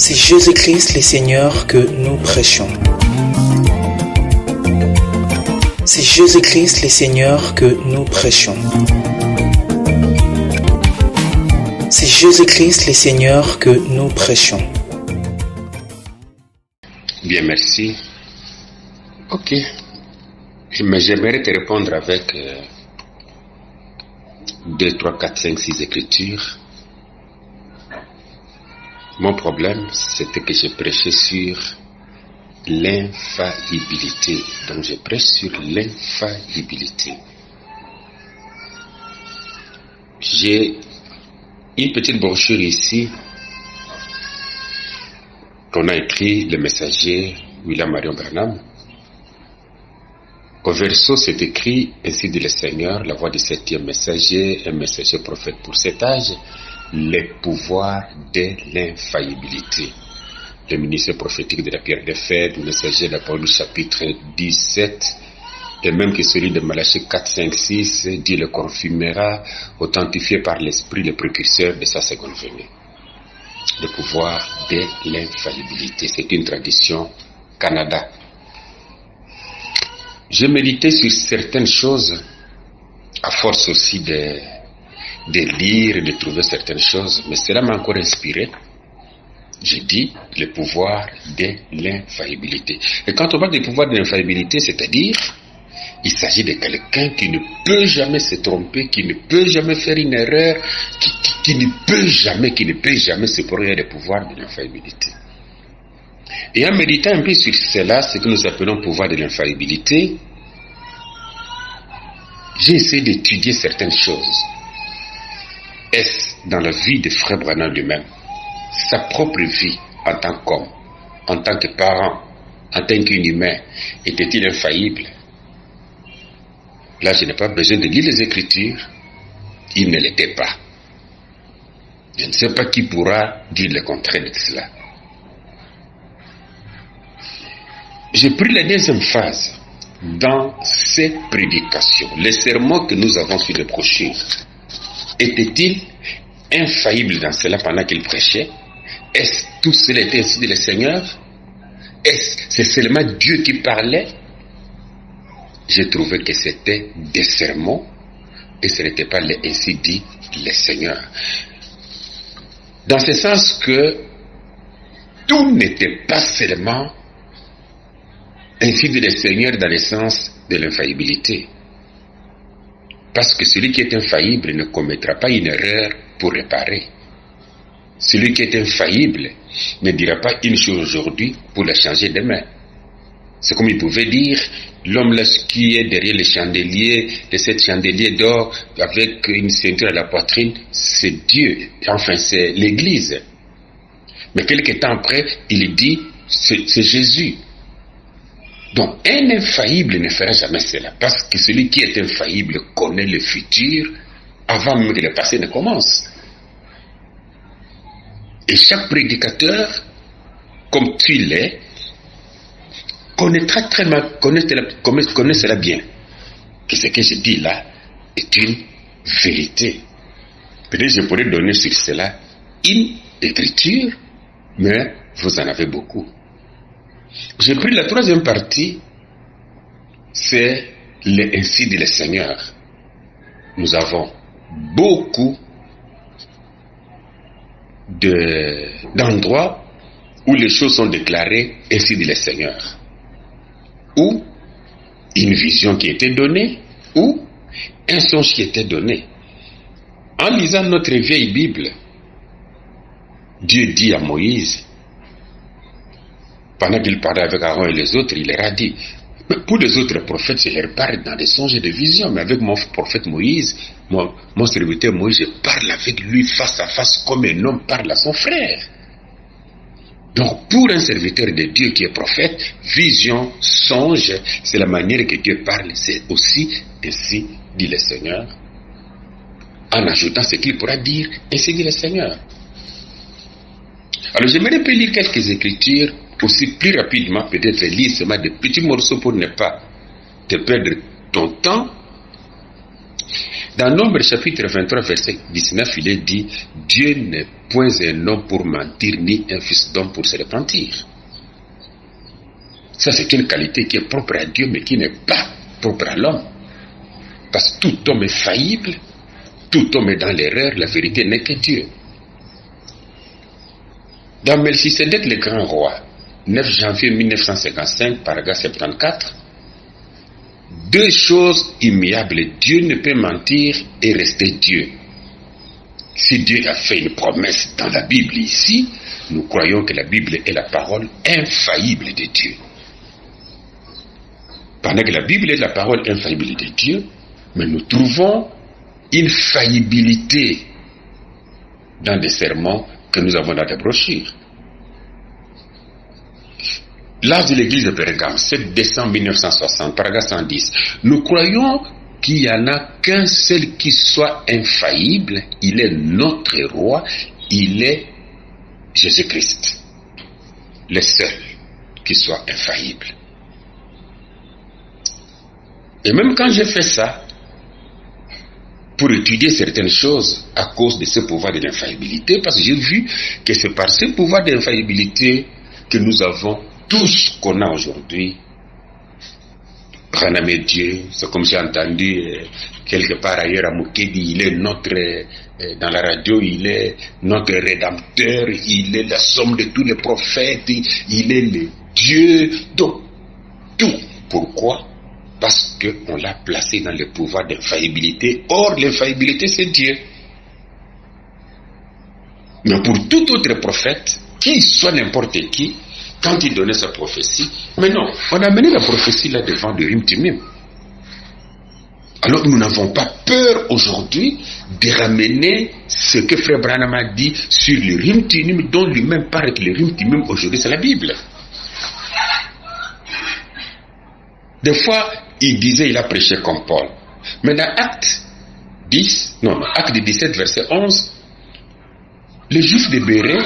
C'est Jésus-Christ le Seigneur que nous prêchons. C'est Jésus-Christ le Seigneur que nous prêchons. C'est Jésus-Christ le Seigneur que nous prêchons. Bien, merci. Ok. Mais j'aimerais te répondre avec 2, 3, 4, 5, 6 écritures. Mon problème, c'était que je prêchais sur l'infaillibilité. Donc je prêche sur l'infaillibilité. J'ai une petite brochure ici qu'on a écrit le messager William Marion Branham. Au verso, c'est écrit: ainsi dit le Seigneur, la voix du 7e messager, un messager prophète pour cet âge, les pouvoirs de l'infaillibilité. Le ministère prophétique de la pierre de fer, du messager d'Apollon chapitre 17, et même que celui de Malachie 4, 5, 6, dit le confirmera, authentifié par l'Esprit, le précurseur de sa seconde venue. Le pouvoir de l'infaillibilité, c'est une tradition Canada. J'ai médité sur certaines choses, à force aussi de lire et de trouver certaines choses, mais cela m'a encore inspiré. J'ai dit le pouvoir de l'infaillibilité. Et quand on parle du pouvoir de l'infaillibilité, c'est-à-dire, il s'agit de quelqu'un qui ne peut jamais se tromper, qui ne peut jamais faire une erreur, qui ne peut jamais se produire le pouvoir de l'infaillibilité. Et en méditant un peu sur cela, ce que nous appelons pouvoir de l'infaillibilité, j'ai essayé d'étudier certaines choses. Est-ce dans la vie de Frère Branham lui-même, sa propre vie en tant qu'homme, en tant que parent, en tant qu'humain, était-il infaillible? Là, je n'ai pas besoin de lire les Écritures. Il ne l'était pas. Je ne sais pas qui pourra dire le contraire de cela. J'ai pris la deuxième phase dans ces prédications. Les sermons que nous avons sur les brochures, était-il infaillible dans cela pendant qu'il prêchait? Est-ce tout cela était ainsi dit le Seigneur? Est-ce c'est seulement Dieu qui parlait? J'ai trouvé que c'était des sermons et ce n'était pas ainsi dit le Seigneur. Dans ce sens que tout n'était pas seulement ainsi dit le Seigneur dans le sens de l'infaillibilité. Parce que celui qui est infaillible ne commettra pas une erreur pour réparer. Celui qui est infaillible ne dira pas une chose aujourd'hui pour la changer demain. C'est comme il pouvait dire, l'homme là qui est derrière le chandelier, de cet chandelier d'or avec une ceinture à la poitrine, c'est Dieu, enfin c'est l'Église. Mais quelque temps après, il dit, c'est Jésus. Donc un infaillible ne fera jamais cela, parce que celui qui est infaillible connaît le futur avant même que le passé ne commence. Et chaque prédicateur, comme tu l'es, connaîtra très mal, connaît cela bien, que ce que je dis là est une vérité. Peut-être je pourrais donner sur cela une écriture, mais vous en avez beaucoup. J'ai pris la troisième partie, c'est ainsi dit le Seigneur. Nous avons beaucoup d'endroits où les choses sont déclarées ainsi dit le Seigneur. Ou une vision qui était donnée, ou un songe qui était donné. En lisant notre vieille Bible, Dieu dit à Moïse, pendant qu'il parlait avec Aaron et les autres, il leur a dit, mais pour les autres prophètes, je leur parle dans des songes et des visions, mais avec mon prophète Moïse, mon serviteur Moïse, je parle avec lui face à face comme un homme parle à son frère. Donc pour un serviteur de Dieu qui est prophète, vision, songe, c'est la manière que Dieu parle, c'est aussi ainsi dit le Seigneur, en ajoutant ce qu'il pourra dire, ainsi dit le Seigneur. Alors j'aimerais lire quelques écritures aussi plus rapidement, peut-être lire seulement des petits morceaux pour ne pas te perdre ton temps. Dans Nombre chapitre 23, verset 19, il est dit, Dieu n'est point un homme pour mentir, ni un fils d'homme pour se repentir. Ça, c'est une qualité qui est propre à Dieu, mais qui n'est pas propre à l'homme. Parce que tout homme est faillible, tout homme est dans l'erreur, la vérité n'est que Dieu. Dans Melchisedec, le grand roi, 9 janvier 1955, paragraphe 74, deux choses immuables, Dieu ne peut mentir et rester Dieu. Si Dieu a fait une promesse dans la Bible ici, nous croyons que la Bible est la parole infaillible de Dieu. Pendant que la Bible est la parole infaillible de Dieu, mais nous trouvons une faillibilité dans des sermons que nous avons dans des brochures. L'âge de l'église de Pergame, 7 décembre 1960, paragraphe 110. Nous croyons qu'il n'y en a qu'un seul qui soit infaillible. Il est notre roi, il est Jésus-Christ. Le seul qui soit infaillible. Et même quand j'ai fait ça, pour étudier certaines choses à cause de ce pouvoir de l'infaillibilité, parce que j'ai vu que c'est par ce pouvoir d'infaillibilité que nous avons tout ce qu'on a aujourd'hui. Ranamé Dieu, c'est comme j'ai entendu quelque part ailleurs à Mukedi, il est notre, dans la radio, il est notre rédempteur, il est la somme de tous les prophètes, il est le Dieu, donc tout. Pourquoi? Parce qu'on l'a placé dans le pouvoir d'infaillibilité. Or, l'infaillibilité, c'est Dieu. Mais pour tout autre prophète, qu'il soit n'importe qui, quand il donnait sa prophétie, mais non, on a mené la prophétie là devant le Urim Tumim. Alors nous n'avons pas peur aujourd'hui de ramener ce que Frère Branham a dit sur le Urim Tumim, dont lui-même parle que le Urim Tumim aujourd'hui c'est la Bible. Des fois, il disait, il a prêché comme Paul. Mais dans Acte 17, verset 11, les Juifs de Béret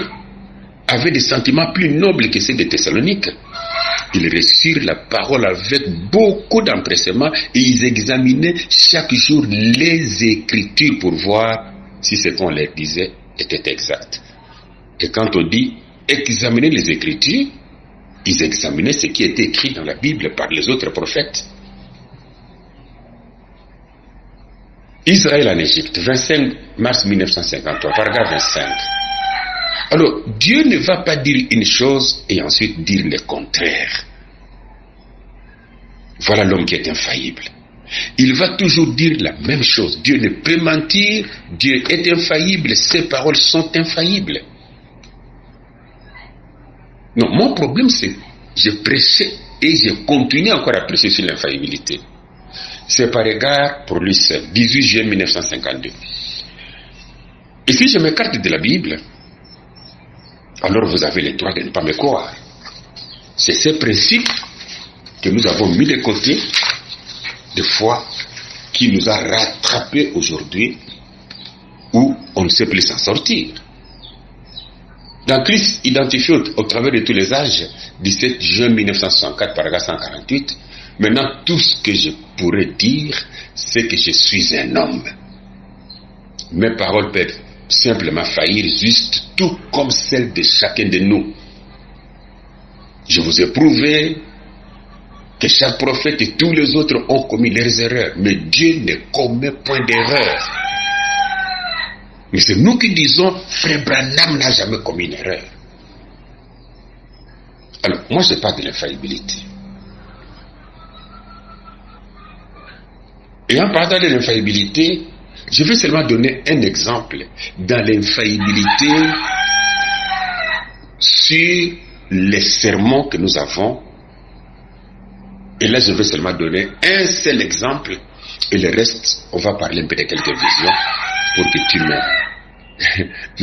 avaient des sentiments plus nobles que ceux de Thessalonique. Ils reçurent la parole avec beaucoup d'empressement et ils examinaient chaque jour les Écritures pour voir si ce qu'on leur disait était exact. Et quand on dit examiner les Écritures, ils examinaient ce qui était écrit dans la Bible par les autres prophètes. Israël en Égypte, 25 mars 1953, paragraphe 25. Alors, Dieu ne va pas dire une chose et ensuite dire le contraire. Voilà l'homme qui est infaillible. Il va toujours dire la même chose. Dieu ne peut mentir, Dieu est infaillible, ses paroles sont infaillibles. Non, mon problème c'est que je prêchais et je continue encore à prêcher sur l'infaillibilité. C'est par égard pour lui seul, 18 juillet 1952. Et si je m'écarte de la Bible, alors vous avez le droit de ne pas me croire. C'est ce principe que nous avons mis de côté, des fois, qui nous a rattrapés aujourd'hui, où on ne sait plus s'en sortir. Dans Christ identifié au travers de tous les âges, 17 juin 1964, paragraphe 148, maintenant tout ce que je pourrais dire, c'est que je suis un homme. Mes paroles peuvent simplement faillir juste tout comme celles de chacun de nous. Je vous ai prouvé que chaque prophète et tous les autres ont commis leurs erreurs, mais Dieu ne commet point d'erreur. Mais c'est nous qui disons, Frère Branham n'a jamais commis une erreur. Alors, moi je parle de l'infaillibilité. Et en parlant de l'infaillibilité, je vais seulement donner un exemple dans l'infaillibilité sur les sermons que nous avons. Et là, je vais seulement donner un seul exemple. Et le reste, on va parler un peu de quelques visions pour que tu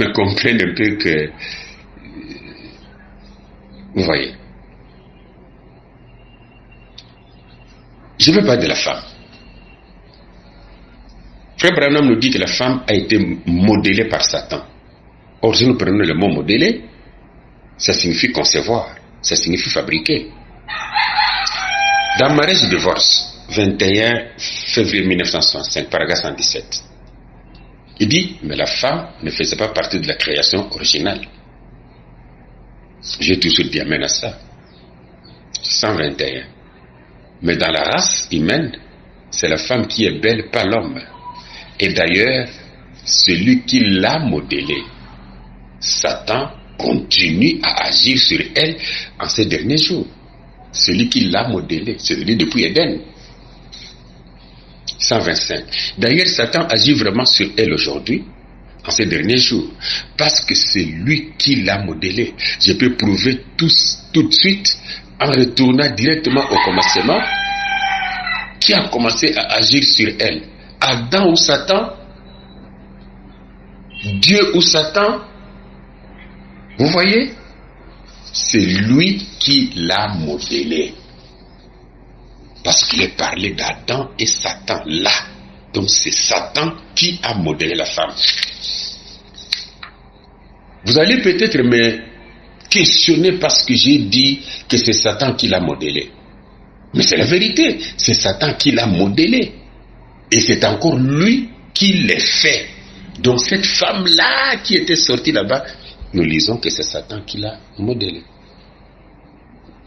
me comprennes un peu que... Vous voyez. Je ne veux pas de la femme. Frère Branham nous dit que la femme a été modélée par Satan. Or, si nous prenons le mot modélé, ça signifie concevoir, ça signifie fabriquer. Dans Mariage et Divorce, 21 février 1965, paragraphe 117. Il dit, mais la femme ne faisait pas partie de la création originale. J'ai toujours dit amen à ça. 121. Mais dans la race humaine, c'est la femme qui est belle, pas l'homme. Et d'ailleurs, celui qui l'a modélée, Satan, continue à agir sur elle en ces derniers jours. Celui qui l'a modélée, c'est lui depuis Éden. 125. D'ailleurs, Satan agit vraiment sur elle aujourd'hui, en ces derniers jours, parce que c'est lui qui l'a modélée. Je peux prouver tout de suite, en retournant directement au commencement, qui a commencé à agir sur elle. Adam ou Satan? Dieu ou Satan? Vous voyez? C'est lui qui l'a modélé. Parce qu'il est parlé d'Adam et Satan là. Donc c'est Satan qui a modélé la femme. Vous allez peut-être me questionner parce que j'ai dit que c'est Satan qui l'a modélé. Mais c'est la vérité. C'est Satan qui l'a modélé. Et c'est encore lui qui l'a fait. Donc cette femme-là qui était sortie là-bas, nous lisons que c'est Satan qui l'a modélé.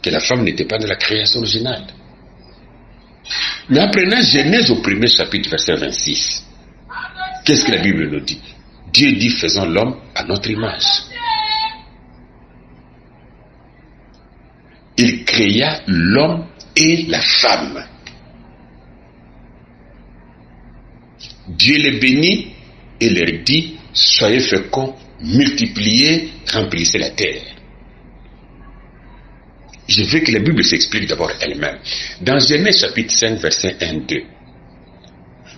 Que la femme n'était pas de la création originale. Mais apprenons Genèse au premier chapitre, verset 26. Qu'est-ce que la Bible nous dit? Dieu dit, faisons l'homme à notre image. Il créa l'homme et la femme. Dieu les bénit et leur dit, soyez féconds, multipliez, remplissez la terre. Je veux que la Bible s'explique d'abord elle-même. Dans Genèse chapitre 5, verset 1-2.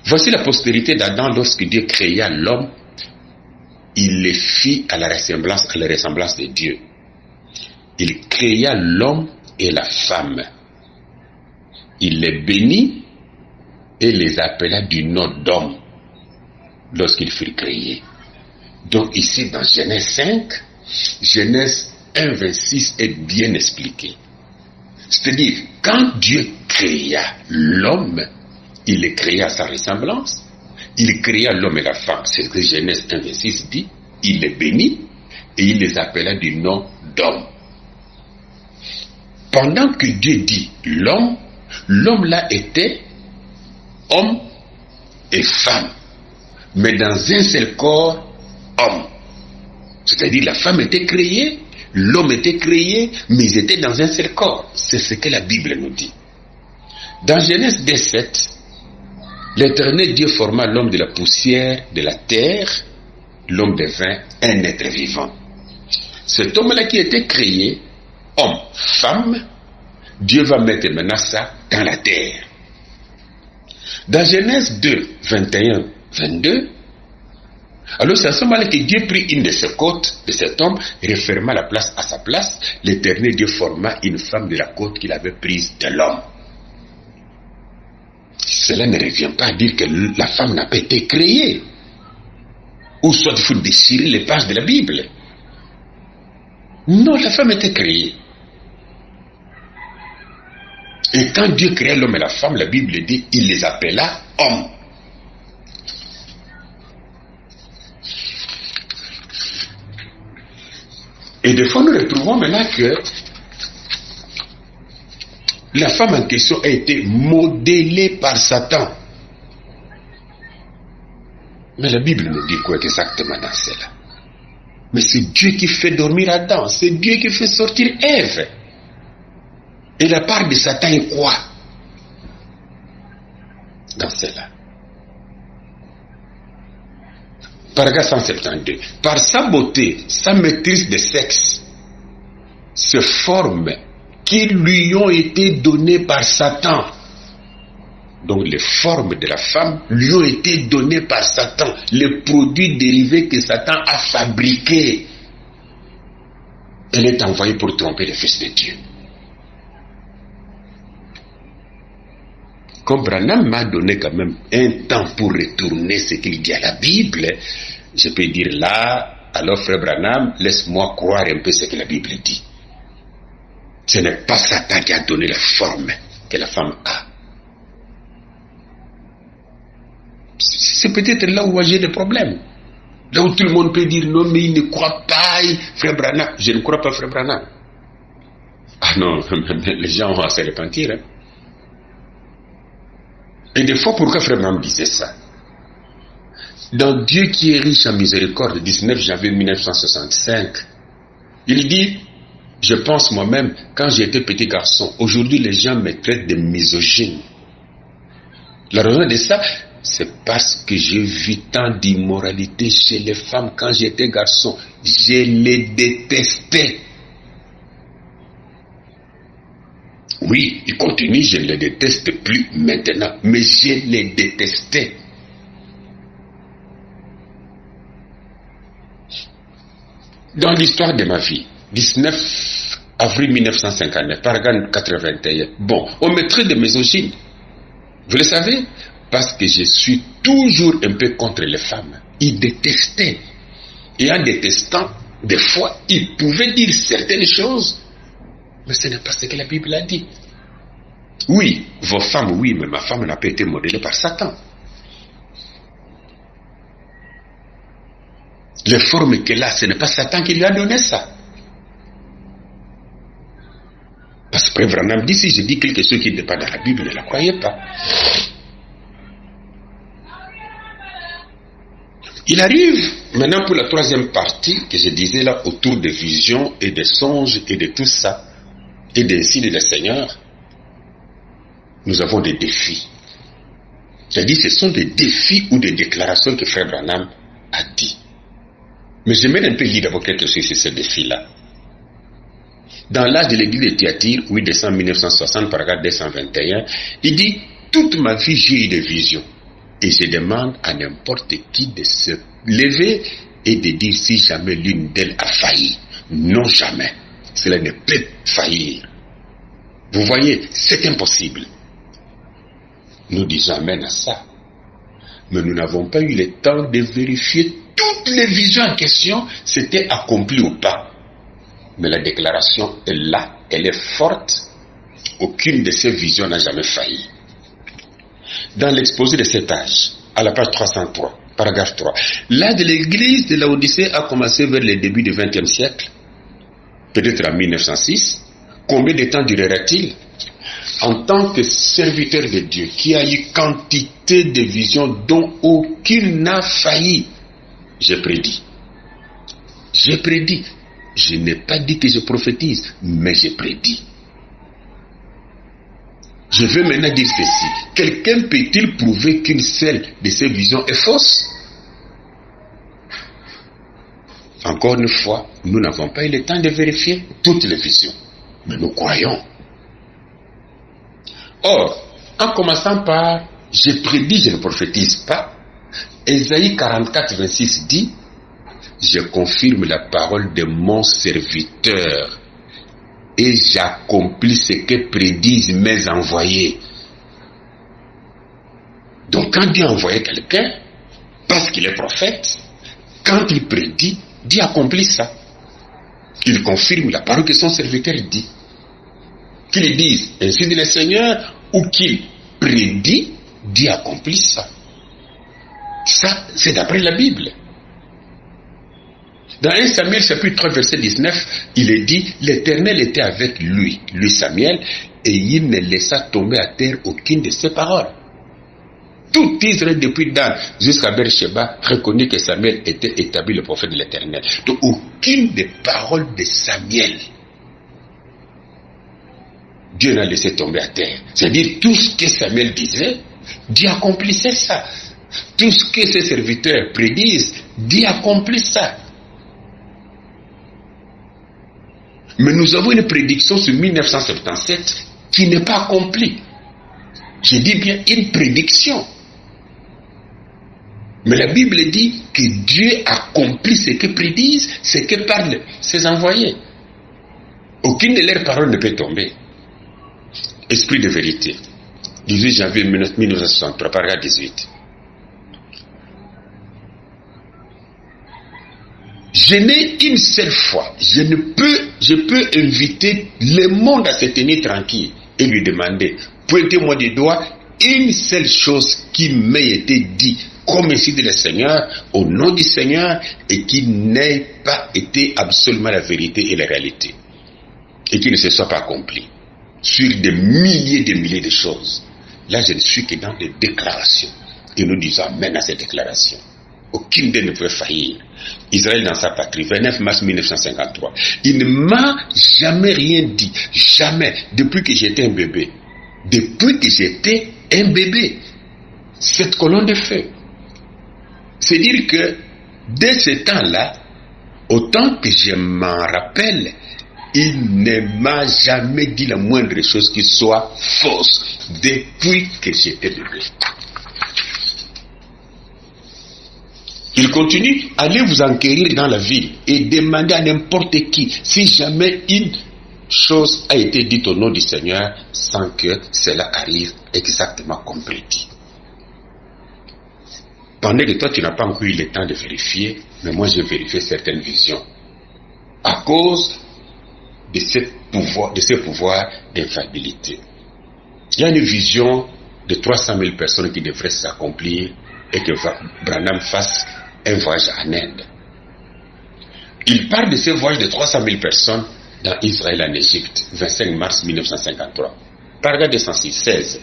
Voici la postérité d'Adam lorsque Dieu créa l'homme. Il les fit à la ressemblance de Dieu. Il créa l'homme et la femme. Il les bénit et les appela du nom d'homme lorsqu'ils furent créés. Donc ici dans Genèse 5, Genèse 1, 26 est bien expliqué. C'est-à-dire, quand Dieu créa l'homme, il les créa à sa ressemblance, il créa l'homme et la femme. C'est ce que Genèse 1, 26 dit. Il les bénit et il les appela du nom d'homme. Pendant que Dieu dit l'homme, l'homme là était homme et femme, mais dans un seul corps, homme. C'est-à-dire la femme était créée, l'homme était créé, mais ils étaient dans un seul corps. C'est ce que la Bible nous dit. Dans Genèse 17, l'Éternel Dieu forma l'homme de la poussière de la terre, l'homme devint un être vivant. Cet homme-là qui était créé, homme, femme, Dieu va mettre maintenant ça dans la terre. Dans Genèse 2, 21, 22, alors c'est à ce moment-là que Dieu prit une de ses côtes de cet homme, referma la place à sa place. L'Éternel Dieu forma une femme de la côte qu'il avait prise de l'homme. Cela ne revient pas à dire que la femme n'a pas été créée. Ou soit il faut déchirer les pages de la Bible. Non, la femme était créée. Et quand Dieu créa l'homme et la femme, la Bible dit, il les appela hommes. Et des fois, nous retrouvons maintenant que la femme en question a été modélée par Satan. Mais la Bible nous dit quoi exactement dans cela? Mais c'est Dieu qui fait dormir Adam, c'est Dieu qui fait sortir Ève. Et la part de Satan est quoi dans cela? Paragraphe 172. Par sa beauté, sa maîtrise de sexe, ces formes qui lui ont été données par Satan. Donc les formes de la femme lui ont été données par Satan, les produits dérivés que Satan a fabriqués. Elle est envoyée pour tromper les fils de Dieu. Comme Branham m'a donné quand même un temps pour retourner ce qu'il dit à la Bible, je peux dire là, alors frère Branham, laisse-moi croire un peu ce que la Bible dit. Ce n'est pas Satan qui a donné la forme que la femme a. C'est peut-être là où j'ai des problèmes. Là où tout le monde peut dire non, mais il ne croit pas, frère Branham. Je ne crois pas, frère Branham. Ah non, les gens vont se repentir. Hein. Et des fois, pourquoi frère Branham disait ça? Dans Dieu qui est riche en miséricorde, 19 janvier 1965, il dit, je pense moi-même, quand j'étais petit garçon, aujourd'hui les gens me traitent de misogyne. La raison de ça, c'est parce que j'ai vu tant d'immoralité chez les femmes quand j'étais garçon. Je les détestais. Oui, il continue, je ne les déteste plus maintenant, mais je les détestais. Dans l'histoire de ma vie, 19 avril 1959, paragraphe 81, bon, on me traite de misogyne. Vous le savez? Parce que je suis toujours un peu contre les femmes. Ils détestaient. Et en détestant, des fois, ils pouvaient dire certaines choses, mais ce n'est pas ce que la Bible a dit. Oui, vos femmes, oui, mais ma femme n'a pas été modelée par Satan. Les formes qu'elle a, ce n'est pas Satan qui lui a donné ça. Parce que Branham dit, si je dis quelque chose qui n'est pas dans la Bible, ne la croyez pas. Il arrive maintenant pour la troisième partie que je disais là autour des visions et des songes et de tout ça et des signes du Seigneur. Nous avons des défis. C'est-à-dire ce sont des défis ou des déclarations que frère Branham a dit. Mais j'aimerais un peu lire d'abord quelque chose sur ces défis-là. Dans l'âge de l'église de Thyatire, 8 décembre 1960, paragraphe 221, il dit, toute ma vie j'ai eu des visions. Et je demande à n'importe qui de se lever et de dire si jamais l'une d'elles a failli. Non, jamais. Cela ne peut faillir. Vous voyez, c'est impossible. Nous disons amen à ça. Mais nous n'avons pas eu le temps de vérifier toutes les visions en question, c'était accompli ou pas. Mais la déclaration est là, elle est forte. Aucune de ces visions n'a jamais failli. Dans l'exposé de cet âge, à la page 303, paragraphe 3, l'âge de l'église de Laodicée a commencé vers le début du XXe siècle, peut-être en 1906. Combien de temps durera-t-il? En tant que serviteur de Dieu, qui a eu quantité de visions dont aucune n'a failli, j'ai prédit. J'ai prédit. Je n'ai pas dit que je prophétise, mais j'ai prédit. Je veux maintenant dire ceci. Quelqu'un peut-il prouver qu'une seule de ces visions est fausse? Encore une fois, nous n'avons pas eu le temps de vérifier toutes les visions. Mais nous croyons. Or, en commençant par « je prédis, je ne prophétise pas », Ésaïe 44, 26 dit « Je confirme la parole de mon serviteur et j'accomplis ce que prédisent mes envoyés. » Donc quand Dieu envoie quelqu'un, parce qu'il est prophète, quand il prédit, Dieu accomplit ça. Il confirme la parole que son serviteur dit. Qu'il dise ainsi dit le Seigneur ou qu'il prédit, Dieu accomplit ça. Ça, c'est d'après la Bible. Dans 1 Samuel chapitre 3 verset 19, il est dit, l'Éternel était avec lui, lui Samuel, et il ne laissa tomber à terre aucune de ses paroles. Tout Israël depuis Dan jusqu'à Beersheba reconnaît que Samuel était établi le prophète de l'Éternel. Donc aucune des paroles de Samuel, Dieu n'a laissé tomber à terre. C'est-à-dire tout ce que Samuel disait, Dieu accomplissait ça. Tout ce que ses serviteurs prédisent, Dieu accomplit ça. Mais nous avons une prédiction sur 1977 qui n'est pas accomplie. Je dis bien une prédiction. Mais la Bible dit que Dieu accomplit ce que prédisent, ce que parlent ses envoyés. Aucune de leurs paroles ne peut tomber. Esprit de vérité. 18 janvier 1963, paragraphe 18. Je n'ai une seule fois, je peux inviter le monde à se tenir tranquille et lui demander, pointez-moi du doigt une seule chose qui m'ait été dit, comme ainsi dit le Seigneur, au nom du Seigneur, et qui n'ait pas été absolument la vérité et la réalité, et qui ne se soit pas accompli, sur des milliers de choses. Là, je ne suis que dans des déclarations, et nous disons amen à ces déclarations. Aucune d'elles ne pouvait faillir. Israël dans sa patrie, 29 mars 1953. Il ne m'a jamais rien dit, jamais, depuis que j'étais un bébé. Depuis que j'étais un bébé. Cette colonne de feu. C'est dire que, dès ce temps-là, autant que je m'en rappelle, il ne m'a jamais dit la moindre chose qui soit fausse, depuis que j'étais bébé. Il continue, allez vous enquérir dans la ville et demandez à n'importe qui si jamais une chose a été dite au nom du Seigneur sans que cela arrive exactement comme prédit. Pendant que toi tu n'as pas encore eu le temps de vérifier, mais moi j'ai vérifié certaines visions à cause de ce pouvoir d'infaillibilité. Il y a une vision de 300 000 personnes qui devraient s'accomplir et que Branham fasse un voyage en Inde. Il parle de ce voyage de 300 000 personnes dans Israël en Égypte, 25 mars 1953. Paragraphe 216.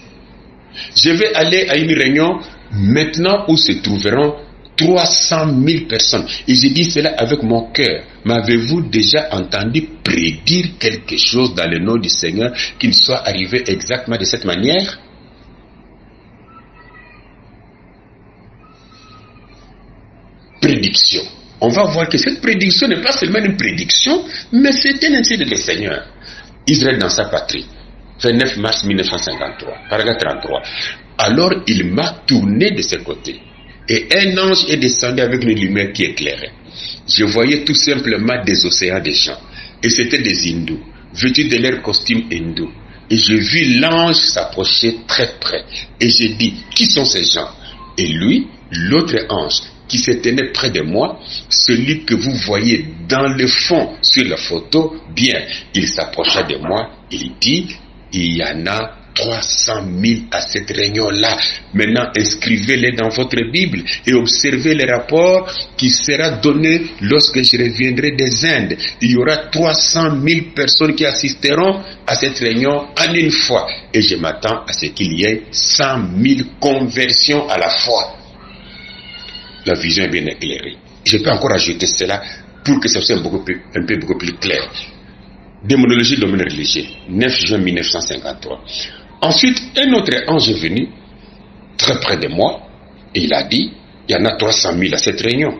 Je vais aller à une réunion maintenant où se trouveront 300 000 personnes. Et je dis cela avec mon cœur. M'avez-vous déjà entendu prédire quelque chose dans le nom du Seigneur qui ne soit arrivé exactement de cette manière? Prédiction. On va voir que cette prédiction n'est pas seulement une prédiction, mais c'est un ainsi de le Seigneur. Israël dans sa patrie, 29 mars 1953, paragraphe 33. Alors il m'a tourné de ce côté, et un ange est descendu avec une lumière qui éclairait. Je voyais tout simplement des océans de gens, et c'était des hindous, vêtus de leur costume hindou. Et j'ai vu l'ange s'approcher très près, et j'ai dit, qui sont ces gens? Et lui, l'autre ange, qui se tenait près de moi, celui que vous voyez dans le fond sur la photo, bien, il s'approcha de moi, il dit, il y en a 300 000 à cette réunion-là. Maintenant, inscrivez-les dans votre Bible et observez le rapport qui sera donné lorsque je reviendrai des Indes. Il y aura 300 000 personnes qui assisteront à cette réunion en une fois. Et je m'attends à ce qu'il y ait 100 000 conversions à la fois. La vision est bien éclairée. Je peux encore ajouter cela pour que ça soit un peu beaucoup plus clair. Démonologie, domaine religieux, 9 juin 1953. Ensuite, un autre ange est venu, très près de moi, et il a dit, il y en a 300 000 à cette réunion.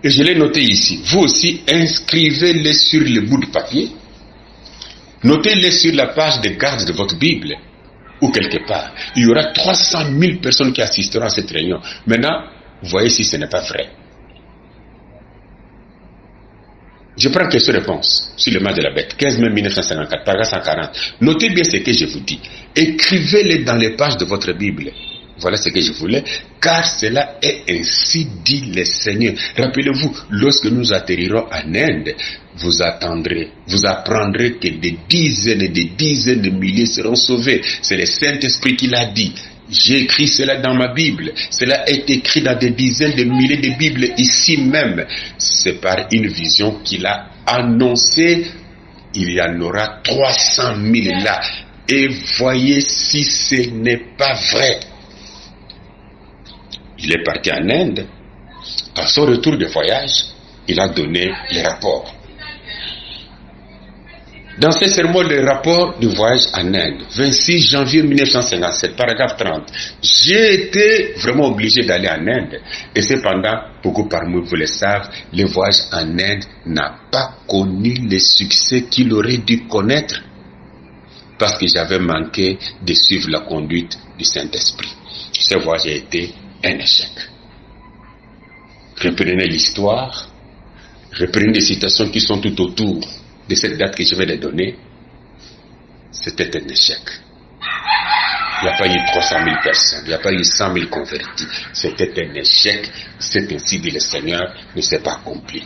Et je l'ai noté ici. Vous aussi, inscrivez-les sur le bout de papier. Notez-les sur la page de garde de votre Bible, ou quelque part. Il y aura 300 000 personnes qui assisteront à cette réunion. Maintenant, voyez si ce n'est pas vrai. Je prends question-réponse sur le match de la bête, 15 mai 1954, paragraphe 140. Notez bien ce que je vous dis. Écrivez-les dans les pages de votre Bible. Voilà ce que je voulais, car cela est ainsi dit le Seigneur. Rappelez-vous, lorsque nous atterrirons en Inde, vous apprendrez que des dizaines et des dizaines de milliers seront sauvés. C'est le Saint-Esprit qui l'a dit. J'ai écrit cela dans ma Bible. Cela est écrit dans des dizaines de milliers de Bibles ici même. C'est par une vision qu'il a annoncé. Il y en aura 300 000 là. Et voyez si ce n'est pas vrai. Il est parti en Inde. À son retour de voyage, il a donné les rapports. Dans ce sermon, le rapport du voyage en Inde, 26 janvier 1957, paragraphe 30, j'ai été vraiment obligé d'aller en Inde. Et cependant, beaucoup parmi vous le savent, le voyage en Inde n'a pas connu le succès qu'il aurait dû connaître parce que j'avais manqué de suivre la conduite du Saint-Esprit. Ce voyage a été un échec. Reprenez l'histoire, reprenez les citations qui sont tout autour de cette date que je vais les donner. C'était un échec. Il n'y a pas eu 300 000 personnes, il n'y a pas eu 100 000 convertis. C'était un échec. C'est ainsi que le Seigneur ne s'est pas accompli.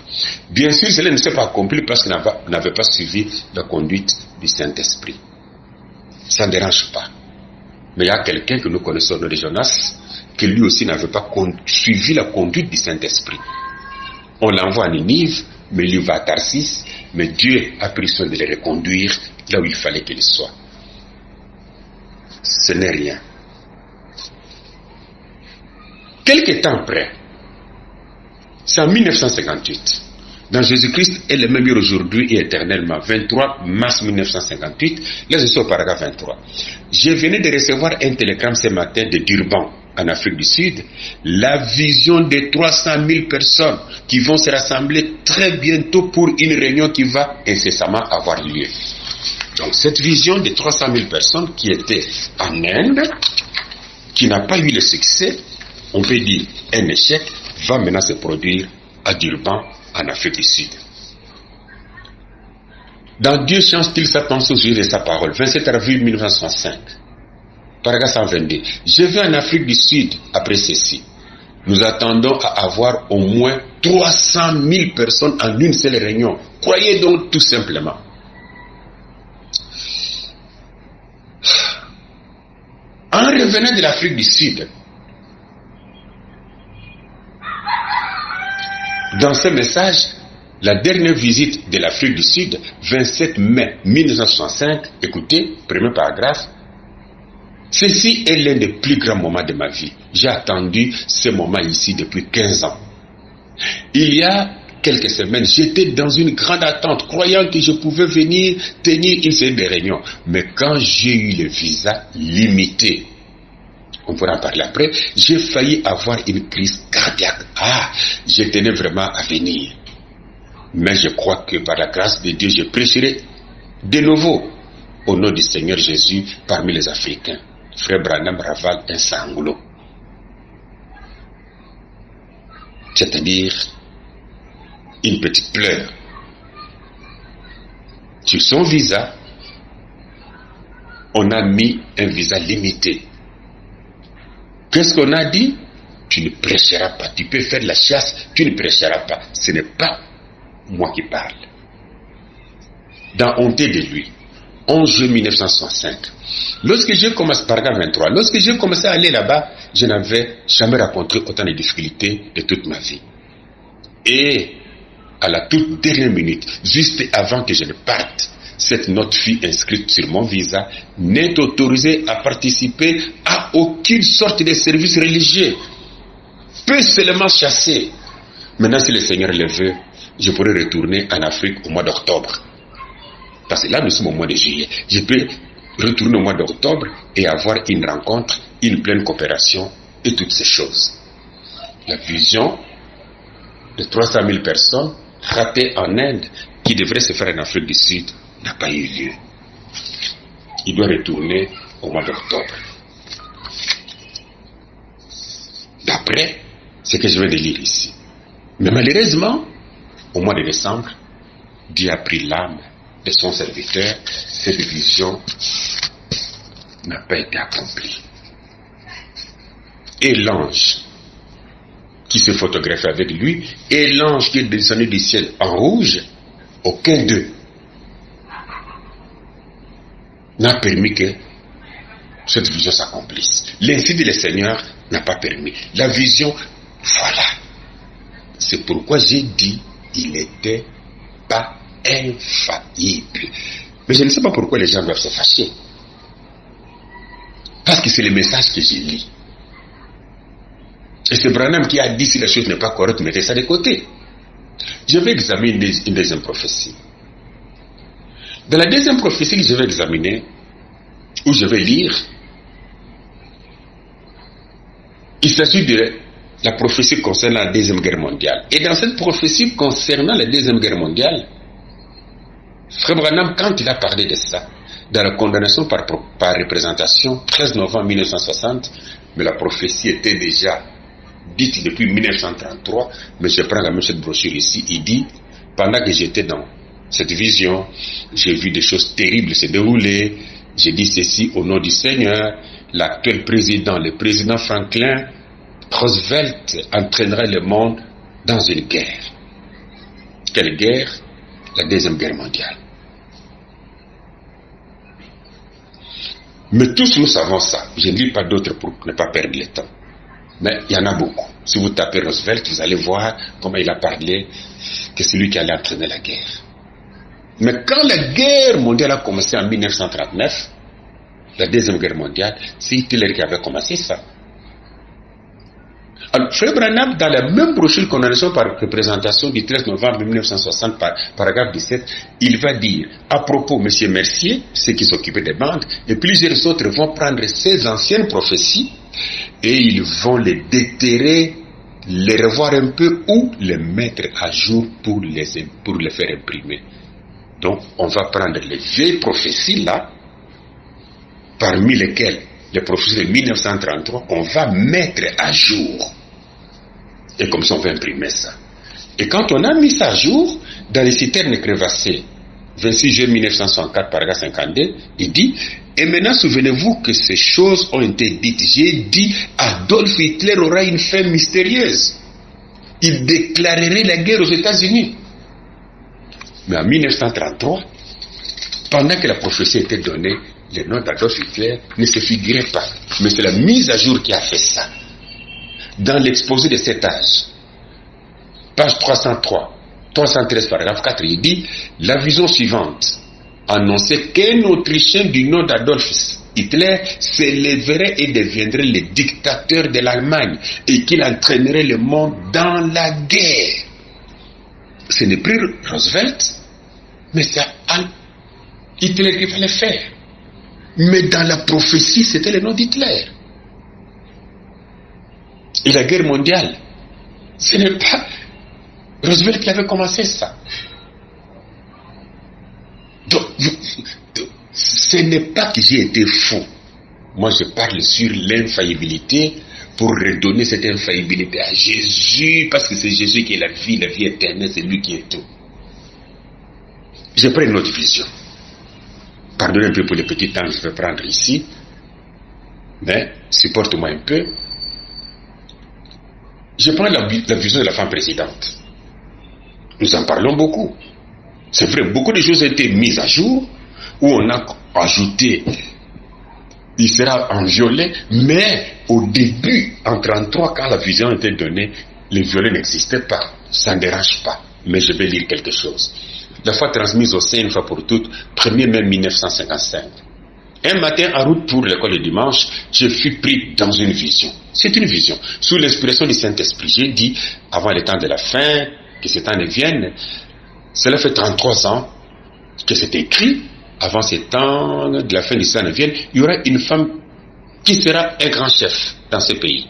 Bien sûr, cela ne s'est pas accompli parce qu'il n'avait pas suivi la conduite du Saint-Esprit. Ça ne dérange pas. Mais il y a quelqu'un que nous connaissons de Jonas, que lui aussi n'avait pas suivi la conduite du Saint-Esprit. On l'envoie à Ninive, mais lui va à Tarsis, mais Dieu a pris soin de le reconduire là où il fallait qu'il soit. Ce n'est rien. Quelque temps après, c'est en 1958, dans Jésus-Christ est le même hier aujourd'hui et éternellement, 23 mars 1958, là je suis au paragraphe 23. Je venais de recevoir un télégramme ce matin de Durban, en Afrique du Sud, la vision de 300 000 personnes qui vont se rassembler très bientôt pour une réunion qui va incessamment avoir lieu. Donc cette vision de 300 000 personnes qui était en Inde, qui n'a pas eu le succès, on peut dire un échec, va maintenant se produire à Durban, en Afrique du Sud. Dans Dieu change-t-il sa pensée au sujet de sa parole, 27 avril 1965, paragraphe 122. Je vais en Afrique du Sud après ceci. Nous attendons à avoir au moins 300 000 personnes en une seule réunion. Croyez donc tout simplement. En revenant de l'Afrique du Sud, dans ce message, la dernière visite de l'Afrique du Sud, 27 mai 1965, écoutez, premier paragraphe, ceci est l'un des plus grands moments de ma vie. J'ai attendu ce moment ici depuis 15 ans. Il y a quelques semaines, j'étais dans une grande attente, croyant que je pouvais venir tenir une série de réunions. Mais quand j'ai eu le visa limité, on pourra en parler après, j'ai failli avoir une crise cardiaque. Je tenais vraiment à venir. Mais je crois que par la grâce de Dieu, je prêcherai de nouveau au nom du Seigneur Jésus parmi les Africains. Frère Branham ravale un sanglot. C'est-à-dire une petite pleure. Sur son visa, on a mis un visa limité. Qu'est-ce qu'on a dit? Tu ne prêcheras pas. Tu peux faire la chasse, tu ne prêcheras pas. Ce n'est pas moi qui parle. Dans Honté de lui, 11 juin 1965, lorsque j'ai commencé, paragraphe 23, lorsque j'ai commencé à aller là-bas, je n'avais jamais rencontré autant de difficultés de toute ma vie. Et à la toute dernière minute, juste avant que je ne parte, cette note fut inscrite sur mon visa, n'est autorisée à participer à aucune sorte de service religieux, peut seulement chasser. Maintenant, si le Seigneur le veut, je pourrais retourner en Afrique au mois d'octobre. Parce que là, nous sommes au mois de juillet. Je peux retourner au mois d'octobre et avoir une rencontre, une pleine coopération et toutes ces choses. La vision de 300 000 personnes ratées en Inde qui devraient se faire en Afrique du Sud n'a pas eu lieu. Il doit retourner au mois d'octobre. D'après ce que je viens de lire ici. Mais malheureusement, au mois de décembre, Dieu a pris l'âme de son serviteur. Cette vision n'a pas été accomplie. Et l'ange qui se photographie avec lui, et l'ange qui est descendu du ciel en rouge, aucun d'eux n'a permis que cette vision s'accomplisse. L'ainsi de le Seigneur n'a pas permis. La vision, voilà. C'est pourquoi j'ai dit, il n'était pas infaillible. Mais je ne sais pas pourquoi les gens doivent se fâcher. Parce que c'est le message que j'ai lu. Et c'est Branham qui a dit si la chose n'est pas correcte, mettez ça de côté. Je vais examiner une deuxième prophétie. Dans la deuxième prophétie que je vais examiner, où je vais lire, il s'agit de la prophétie concernant la Deuxième Guerre mondiale. Et dans cette prophétie concernant la Deuxième Guerre mondiale, Frère Branham, quand il a parlé de ça, dans la condamnation par représentation, 13 novembre 1960, mais la prophétie était déjà dite depuis 1933, mais je prends la même cette brochure ici, il dit, pendant que j'étais dans cette vision, j'ai vu des choses terribles se dérouler, j'ai dit ceci au nom du Seigneur, l'actuel président, le président Franklin Roosevelt entraînera le monde dans une guerre. Quelle guerre? La Deuxième Guerre mondiale. Mais tous nous savons ça. Je ne lis pas d'autres pour ne pas perdre le temps. Mais il y en a beaucoup. Si vous tapez Roosevelt, vous allez voir comment il a parlé que c'est lui qui allait entraîner la guerre. Mais quand la guerre mondiale a commencé en 1939, la deuxième guerre mondiale, c'est Hitler qui avait commencé ça. Alors, Frère Branham, dans la même brochure qu'on a reçue par représentation du 13 novembre 1960, paragraphe 17, il va dire, à propos, M. Mercier, ceux qui s'occupaient des bandes, et plusieurs autres vont prendre ces anciennes prophéties et ils vont les déterrer, les revoir un peu ou les mettre à jour pour les faire imprimer. Donc, on va prendre les vieilles prophéties là, parmi lesquelles les prophéties de 1933, on va mettre à jour. Et comme ça, on va imprimer ça. Et quand on a mis ça à jour, dans les citernes crevassées, 26 juillet 1964, paragraphe 52, il dit, et maintenant, souvenez-vous que ces choses ont été dites. J'ai dit, Adolf Hitler aura une fin mystérieuse. Il déclarerait la guerre aux États-Unis. Mais en 1933, pendant que la prophétie était donnée, le nom d'Adolf Hitler ne se figurait pas. Mais c'est la mise à jour qui a fait ça. Dans l'exposé de cet âge, page 313, paragraphe 4, il dit, la vision suivante annonçait qu'un Autrichien du nom d'Adolf Hitler s'élèverait et deviendrait le dictateur de l'Allemagne et qu'il entraînerait le monde dans la guerre. Ce n'est plus Roosevelt, mais c'est Hitler qu'il fallait faire. Mais dans la prophétie, c'était le nom d'Hitler. Et la guerre mondiale, ce n'est pas Roosevelt qui avait commencé ça. Donc, ce n'est pas que j'ai été fou. Moi, je parle sur l'infaillibilité pour redonner cette infaillibilité à Jésus, parce que c'est Jésus qui est la vie éternelle, c'est lui qui est tout. Je prends une autre vision. Pardonnez un peu pour le petit temps que je vais prendre ici, mais supporte-moi un peu. Je prends la vision de la femme présidente. Nous en parlons beaucoup. C'est vrai, beaucoup de choses ont été mises à jour, où on a ajouté, il sera en violet, mais au début, en 1933, quand la vision était donnée, le violet n'existait pas. Ça ne dérange pas. Mais je vais lire quelque chose. La foi transmise au sein une fois pour toutes, 1er mai 1955. Un matin, en route pour l'école le dimanche, je fus pris dans une vision. C'est une vision. Sous l'inspiration du Saint-Esprit, j'ai dit, avant le temps de la fin, que ce temps ne vienne, cela fait 33 ans que c'est écrit, avant ce temps de la fin du temps ne vienne, il y aura une femme qui sera un grand chef dans ce pays.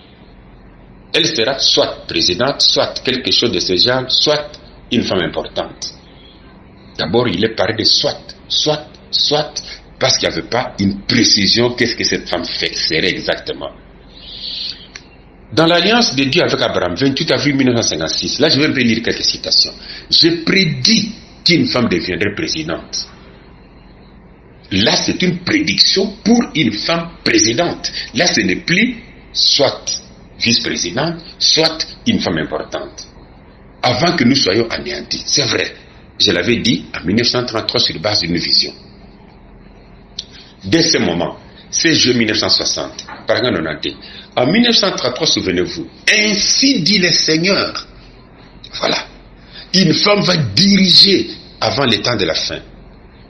Elle sera soit présidente, soit quelque chose de ce genre, soit une femme importante. D'abord, il est parlé de soit, parce qu'il n'y avait pas une précision qu'est-ce que cette femme serait exactement. Dans l'alliance de Dieu avec Abraham, 28 avril 1956, là je vais lire quelques citations. Je prédis qu'une femme deviendrait présidente. Là c'est une prédiction pour une femme présidente. Là ce n'est plus soit vice-présidente, soit une femme importante. Avant que nous soyons anéantis, c'est vrai. Je l'avais dit en 1933 sur base d'une vision. Dès ce moment, 16 juillet 1960, paragraphe 90, en 1933, souvenez-vous, ainsi dit le Seigneur. Voilà. Une femme va diriger avant le temps de la fin.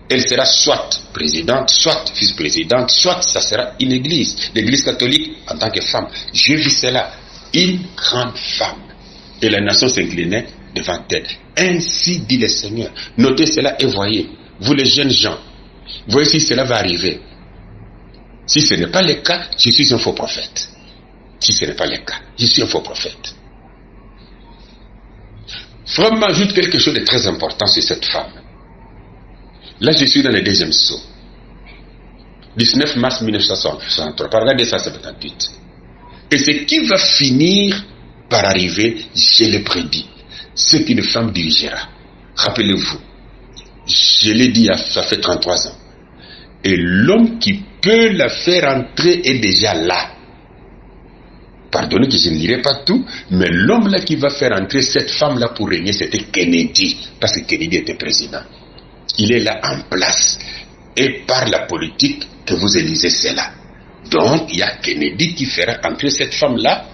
Elle sera soit présidente, soit vice-présidente, soit ça sera une église. L'église catholique en tant que femme. Je vis cela. Une grande femme. Et la nation s'inclinait devant elle. Ainsi dit le Seigneur. Notez cela et voyez, vous les jeunes gens, voyez si cela va arriver. Si ce n'est pas le cas, je suis un faux prophète. Si ce n'est pas le cas, je suis un faux prophète. Frère m'ajoute quelque chose de très important sur cette femme. Là, je suis dans le deuxième saut. 19 mars 1963, paragraphe 278. Et ce qui va finir par arriver, je l'ai prédit. C'est qu'une femme dirigera. Rappelez-vous, je l'ai dit, ça fait 33 ans. Et l'homme qui peut la faire entrer est déjà là. Pardonnez que je ne lirai pas tout, mais l'homme là qui va faire entrer cette femme là pour régner, c'était Kennedy, parce que Kennedy était président. Il est là en place. et par la politique que vous élisez cela. Donc, il y a Kennedy qui fera entrer cette femme-là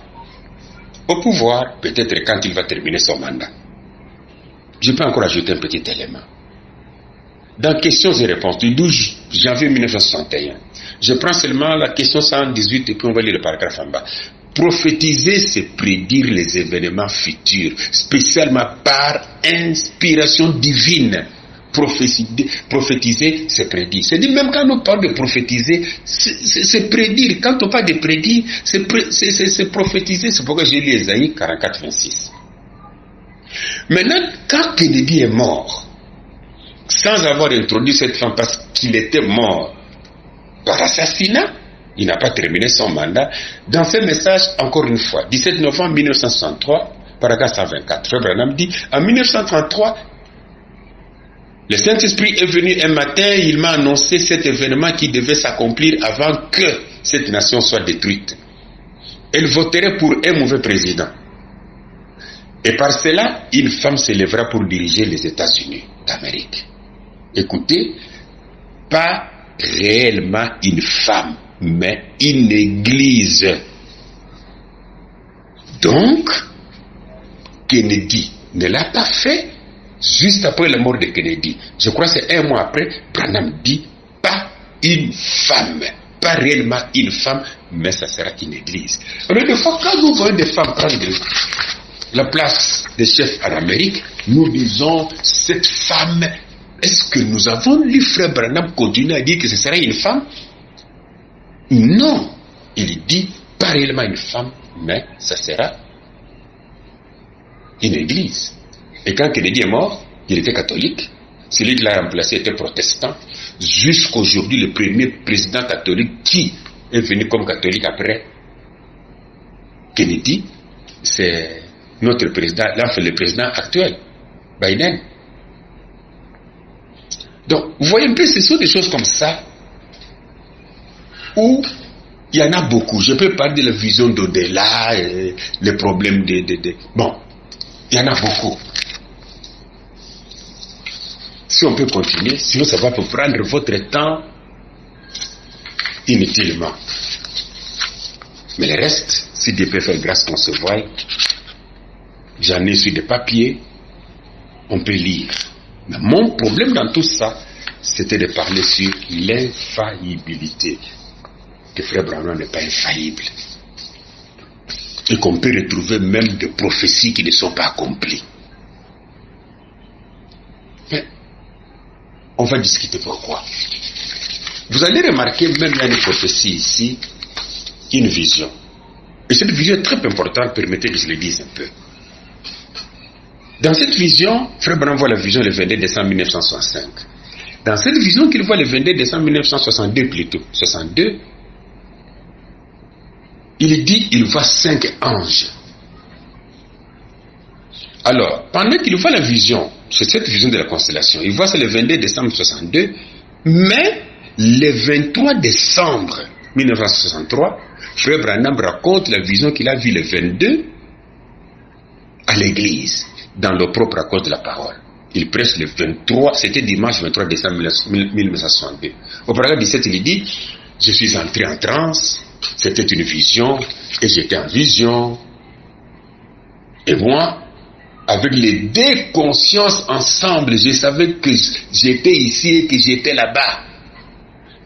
au pouvoir, peut-être quand il va terminer son mandat. Je peux encore ajouter un petit élément. Dans questions et réponses du 12 janvier 1961, je prends seulement la question 118 et puis on va lire le paragraphe en bas. Prophétiser, c'est prédire les événements futurs, spécialement par inspiration divine. Prophétiser, c'est prédire. C'est-à-dire, même quand on parle de prophétiser, c'est prédire. Quand on parle de prédire, c'est prophétiser. C'est pourquoi j'ai lu Ésaïe 44, 26. Maintenant, quand Kennedy est mort, sans avoir introduit cette femme parce qu'il était mort par assassinat, il n'a pas terminé son mandat. Dans ce message, encore une fois, 17 novembre 1963, paragraphe 124, Frère Branham dit, en 1933, le Saint-Esprit est venu un matin, il m'a annoncé cet événement qui devait s'accomplir avant que cette nation soit détruite. Elle voterait pour un mauvais président. Et par cela, une femme s'élèvera pour diriger les États-Unis d'Amérique. Écoutez, pas réellement une femme, mais une église. Donc, Kennedy ne l'a pas fait juste après la mort de Kennedy. Je crois que c'est un mois après, Branham dit pas une femme, pas réellement une femme, mais ça sera une église. Alors des fois, quand nous voyons des femmes prendre la place des chefs en Amérique, nous disons, cette femme, est-ce que nous avons lu Frère Branham continuer à dire que ce sera une femme? Non, il dit pas réellement une femme, mais ça sera une église. Et quand Kennedy est mort, il était catholique. Celui qui l'a remplacé était protestant. Jusqu'aujourd'hui, le premier président catholique qui est venu comme catholique après Kennedy, c'est notre président, le président actuel, Biden. Donc, vous voyez un peu, ce sont des choses comme ça où il y en a beaucoup. Je peux parler de la vision d'au-delà, les problèmes Bon, il y en a beaucoup. Si on peut continuer, sinon ça va vous prendre votre temps inutilement. Mais le reste, si Dieu peut faire grâce qu'on se voie, j'en ai sur des papiers, on peut lire. Mais mon problème dans tout ça, c'était de parler sur l'infaillibilité. Que Frère Branham n'est pas infaillible. Et qu'on peut retrouver même des prophéties qui ne sont pas accomplies. Mais on va discuter pourquoi. Vous allez remarquer, même il y a une prophétie ici, une vision. Et cette vision est très importante, permettez que je le dise un peu. Dans cette vision, Frère Branham voit la vision le 22 décembre 1965. Dans cette vision qu'il voit le 22 décembre 1962 plutôt, 62, il dit il voit 5 anges. Alors, pendant qu'il voit la vision, c'est cette vision de la constellation, il voit ça le 22 décembre 62, mais le 23 décembre 1963, Frère Branham raconte la vision qu'il a vue le 22 à l'église, dans le propre accord de la parole. Il prêche le 23, c'était dimanche 23 décembre 1962. Au paragraphe 17, il dit, je suis entré en transe, c'était une vision, et j'étais en vision. Et moi, avec les deux consciences ensemble, je savais que j'étais ici et que j'étais là-bas.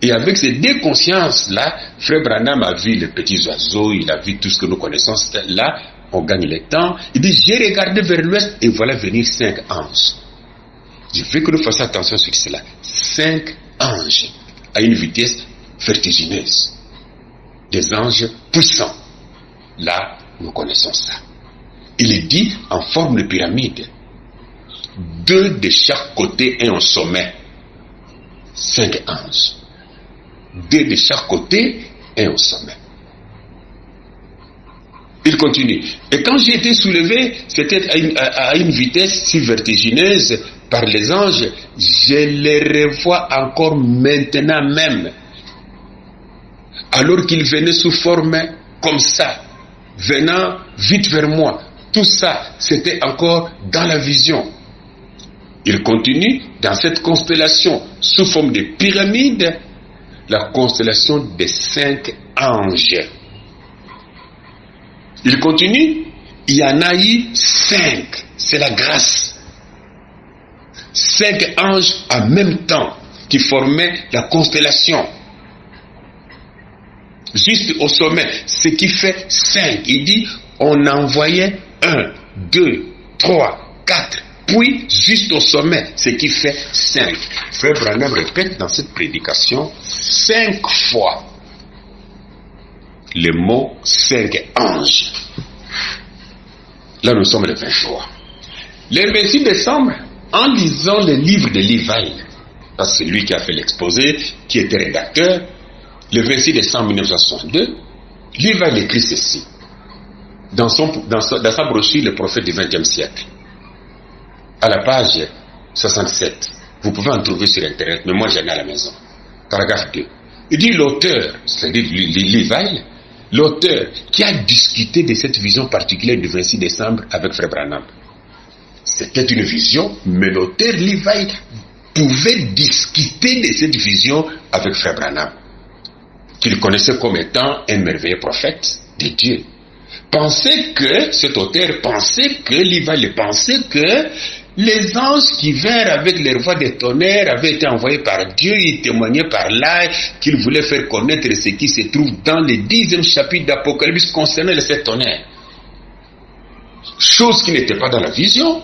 Et avec ces deux consciences-là, Frère Branham a vu les petits oiseaux, il a vu tout ce que nous connaissons. Là, on gagne le temps. Il dit, j'ai regardé vers l'ouest et voilà venir 5 anges. Je veux que nous fassions attention sur cela. 5 anges à une vitesse vertigineuse. Des anges puissants. Là, nous connaissons ça. Il est dit en forme de pyramide. 2 de chaque côté et au sommet. 5 anges. 2 de chaque côté et au sommet. Il continue. Et quand j'ai été soulevé, c'était à une vitesse si vertigineuse par les anges, je les revois encore maintenant même. Alors qu'ils venaient sous forme comme ça, venant vite vers moi. Tout ça, c'était encore dans la vision. Il continue dans cette constellation sous forme de pyramide, la constellation des 5 anges. Il continue, il y en a eu 5, c'est la grâce. 5 anges en même temps qui formaient la constellation. Juste au sommet, ce qui fait 5. Il dit, on envoyait 1, 2, 3, 4, puis juste au sommet, ce qui fait 5. Frère Branham répète dans cette prédication 5 fois le mot 5 anges. Là, nous sommes le 23. Le 26 décembre, en lisant le livre de Levi, parce que c'est lui qui a fait l'exposé, qui était rédacteur, le 26 décembre 1962, Levi écrit ceci, dans sa brochure Le prophète du XXe siècle, à la page 67. Vous pouvez en trouver sur Internet, mais moi j'en ai à la maison. Paragraphe 2. Il dit l'auteur, c'est-à-dire Levi, l'auteur qui a discuté de cette vision particulière du 26 décembre avec Frère Branham. C'était une vision, mais l'auteur Levi pouvait discuter de cette vision avec Frère Branham, qu'il connaissait comme étant un merveilleux prophète de Dieu. Cet auteur pensait que, Levi pensait que les anges qui vinrent avec leur voix de tonnerre avaient été envoyés par Dieu, ils témoignaient par là qu'ils voulaient faire connaître ce qui se trouve dans le 10e chapitre d'Apocalypse concernant les 7 tonnerres. Chose qui n'était pas dans la vision.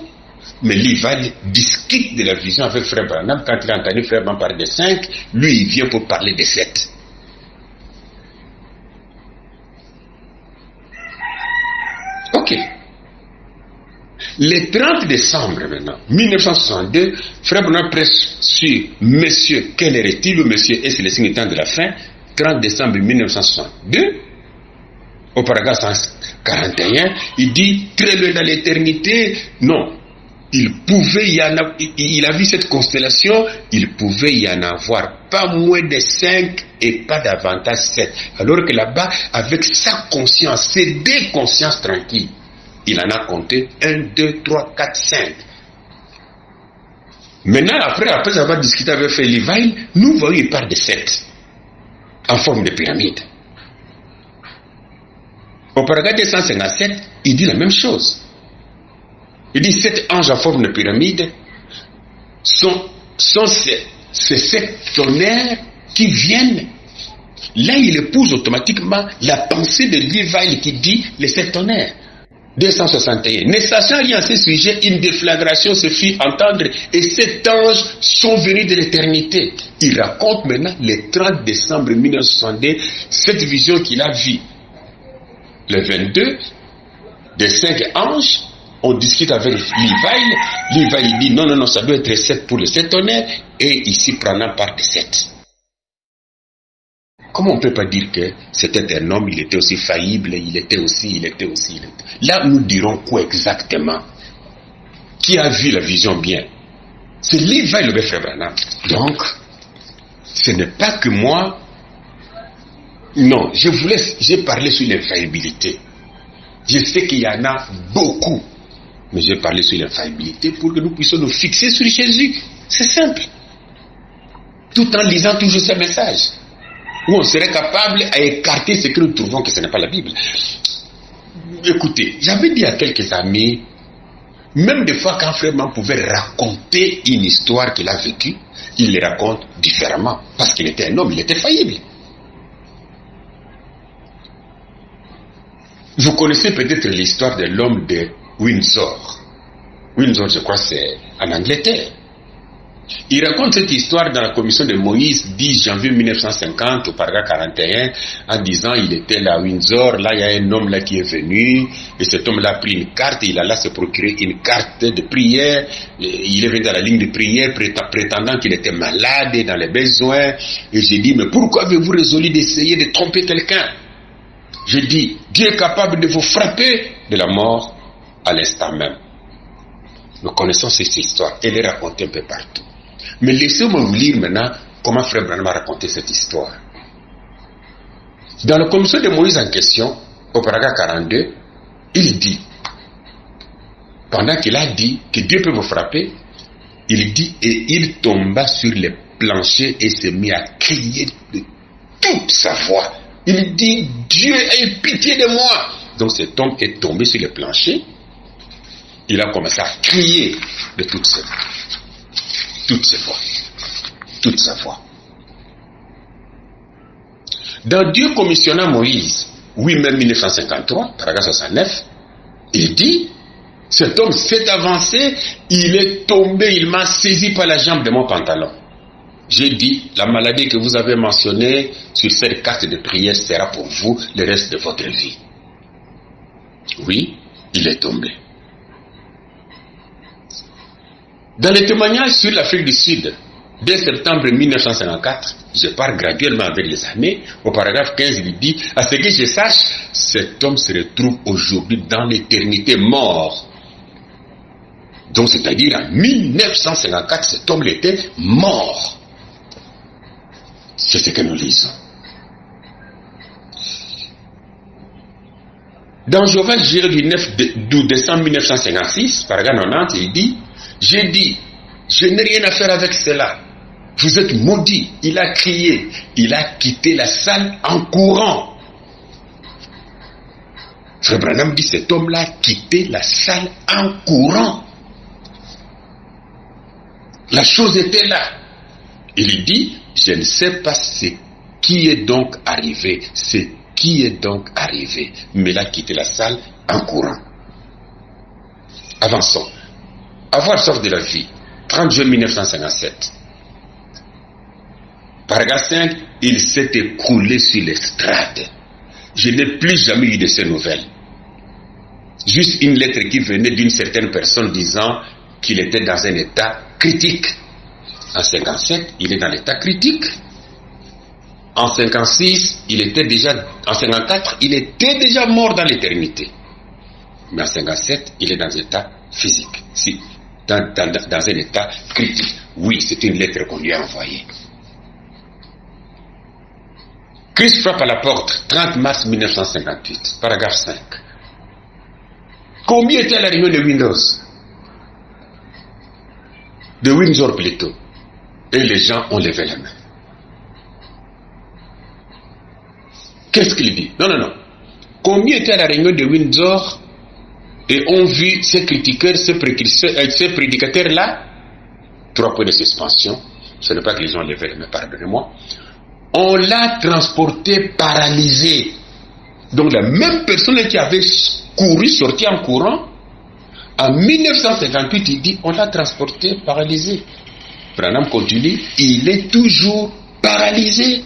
Mais Levi discute de la vision avec Frère Branham. Quand il a entendu Frère Branham parler de 5, lui il vient pour parler de 7. Ok. Le 30 décembre maintenant, 1962, Frère Branham presse sur Monsieur, quel est-il ou Monsieur, est-ce le signe temps de la fin? 30 décembre 1962, au paragraphe 141, il dit, très loin dans l'éternité, non. Il a vu cette constellation, il pouvait y en avoir pas moins de 5 et pas davantage 7. Alors que là-bas, avec sa conscience, ses 2 consciences tranquilles, il en a compté 1, 2, 3, 4, 5. Maintenant, après avoir discuté avec Frère Levi, nous voyons il parle de 7, en forme de pyramide. Au paragraphe 257, il dit la même chose. Il dit 7 anges en forme de pyramide sont ces 7 tonnerres qui viennent. Là, il épouse automatiquement la pensée de Levi qui dit les 7 tonnerres. 261. Ne sachant rien à ce sujet, une déflagration se fit entendre et 7 anges sont venus de l'éternité. Il raconte maintenant le 30 décembre 1962 cette vision qu'il a vue. Le 22, des 5 anges. On discute avec Levi. Levi dit non, ça doit être 7 pour les 7 tonnerres. Et ici, Branham parle de 7. Comment on ne peut pas dire que c'était un homme, il était aussi faillible, il était aussi. Là, nous dirons quoi exactement? Qui a vu la vision bien? C'est Levi le Frère Branham. Donc, ce n'est pas que moi. Non, j'ai parlé sur l'infaillibilité. Je sais qu'il y en a beaucoup. Mais je vais parler sur l'infaillibilité pour que nous puissions nous fixer sur Jésus. C'est simple. Tout en lisant toujours ce message. Où on serait capable à écarter ce que nous trouvons que ce n'est pas la Bible. Écoutez, j'avais dit à quelques amis, même des fois quand Frère Branham pouvait raconter une histoire qu'il a vécue, il les raconte différemment. Parce qu'il était un homme, il était faillible. Vous connaissez peut-être l'histoire de l'homme de Windsor. Windsor, je crois, c'est en Angleterre. Il raconte cette histoire dans la commission de Moïse, 10 janvier 1950, au paragraphe 41, en disant il était là à Windsor, là il y a un homme là qui est venu, et cet homme là a pris une carte, il alla se procurer une carte de prière, il est venu dans la ligne de prière prétendant qu'il était malade et dans les besoins, et j'ai dit mais pourquoi avez-vous résolu d'essayer de tromper quelqu'un? Je dis, Dieu est capable de vous frapper de la mort à l'instant même. Nous connaissons cette histoire, elle est racontée un peu partout. Mais laissez-moi vous lire maintenant comment Frère Branham a raconté cette histoire. Dans la commission de Moïse en question, au paragraphe 42, il dit, pendant qu'il a dit que Dieu peut vous frapper, Il dit, et il tomba sur les planchers et se mit à crier de toute sa voix. Il dit, Dieu ait pitié de moi. Donc cet homme est tombé sur les planchers. Il a commencé à crier de toute sa voix. Dans Dieu commissionnant Moïse, 8 mai 1953, paragraphe 69, il dit, cet homme s'est avancé, il est tombé, il m'a saisi par la jambe de mon pantalon. J'ai dit, la maladie que vous avez mentionnée sur cette carte de prière sera pour vous le reste de votre vie. Oui, il est tombé. Dans les témoignages sur l'Afrique du Sud, dès septembre 1954, je pars graduellement avec les années, au paragraphe 15, il dit, à ce que je sache, cet homme se retrouve aujourd'hui dans l'éternité mort. Donc, c'est-à-dire en 1954, cet homme était mort. C'est ce que nous lisons. Dans Joël du 9 décembre 1956, paragraphe 90, il dit, j'ai dit, je n'ai rien à faire avec cela. Vous êtes maudits. Il a crié. Il a quitté la salle en courant. Frère Branham dit, cet homme-là a quitté la salle en courant. La chose était là. Il dit, je ne sais pas ce qui est donc arrivé. Mais il a quitté la salle en courant. Avançons. Avoir soif de la vie. 30 juin 1957. Paragraphe 5. Il s'est écroulé sur l'estrade. Je n'ai plus jamais eu de ces nouvelles. Juste une lettre qui venait d'une certaine personne disant qu'il était dans un état critique. En 57, il est dans l'état critique. En 56, en 54, il était déjà mort dans l'éternité. Mais en 57, il est dans un état physique. Si, dans un état critique. Oui, c'est une lettre qu'on lui a envoyée. Christ frappe à la porte, 30 mars 1958, paragraphe 5. Combien était la réunion de Windows? De Windsor plutôt. Et les gens ont levé la main. Qu'est-ce qu'il dit? Non. Combien était la réunion de Windsor et ont vu ces critiqueurs, ces prédicateurs-là? 3 points de suspension. Ce n'est pas qu'ils ont levé la main, pardonnez-moi. On l'a transporté paralysé. Donc la même personne qui avait couru, sorti en courant, en 1958, il dit, on l'a transporté paralysé. Branham continue, il est toujours paralysé.